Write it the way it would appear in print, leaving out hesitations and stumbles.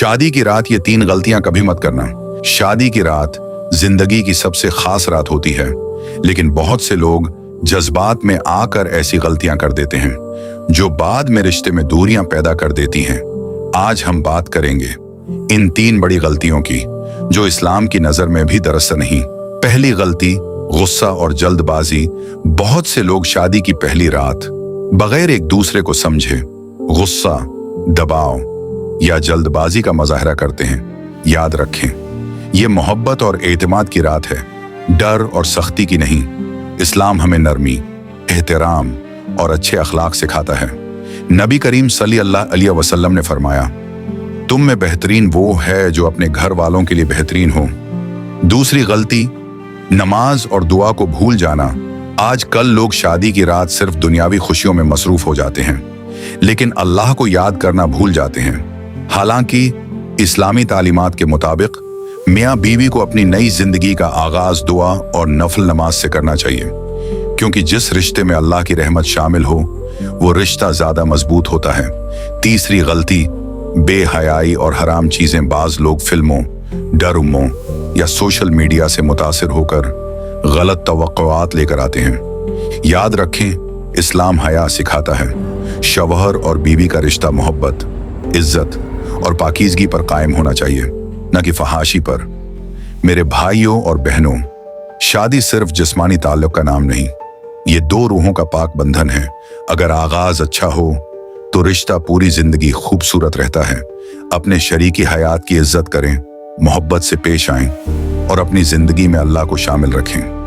शादी की रात ये 3 गलतियां कभी मत करना। शादी की रात जिंदगी की सबसे खास रात होती है, लेकिन बहुत से लोग जज्बात में आकर ऐसी गलतियां कर देते हैं जो बाद में रिश्ते में दूरियां पैदा कर देती हैं। आज हम बात करेंगे इन 3 बड़ी गलतियों की जो इस्लाम की नजर में भी दरअसल नहीं। पहली गलती, गुस्सा और जल्दबाजी। बहुत से लोग शादी की पहली रात बगैर एक दूसरे को समझे गुस्सा, दबाव या जल्दबाजी का मुजाहरा करते हैं। याद रखें, ये मोहब्बत और एतमाद की रात है, डर और सख्ती की नहीं। इस्लाम हमें नरमी, एहतराम और अच्छे अखलाक सिखाता है। नबी करीम सल्लल्लाहु अलैहि वसल्लम ने फरमाया, तुम में बेहतरीन वो है जो अपने घर वालों के लिए बेहतरीन हो। दूसरी गलती, नमाज और दुआ को भूल जाना। आज कल लोग शादी की रात सिर्फ दुनियावी खुशियों में मसरूफ हो जाते हैं, लेकिन अल्लाह को याद करना भूल जाते हैं। हालांकि इस्लामी तालीमात के मुताबिक मियाँ बीवी को अपनी नई जिंदगी का आगाज दुआ और नफल नमाज से करना चाहिए, क्योंकि जिस रिश्ते में अल्लाह की रहमत शामिल हो वो रिश्ता ज्यादा मजबूत होता है। तीसरी गलती, बेहयाई और हराम चीजें। बाज लोग फिल्मों, डरामों या सोशल मीडिया से मुतासिर होकर गलत तवक्कुआत लेकर आते हैं। याद रखें, इस्लाम हया सिखाता है शौहर और बीवी का रिश्ता मोहब्बत, इज्जत और पाकीज़गी पर कायम होना चाहिए, न कि फहाशी पर। मेरे भाइयों और बहनों, शादी सिर्फ जिस्मानी ताल्लुक का नाम नहीं, ये 2 रूहों का पाक बंधन है। अगर आगाज अच्छा हो तो रिश्ता पूरी जिंदगी खूबसूरत रहता है। अपने शरीकी हयात की इज्जत करें, मोहब्बत से पेश आएं और अपनी जिंदगी में अल्लाह को शामिल रखें।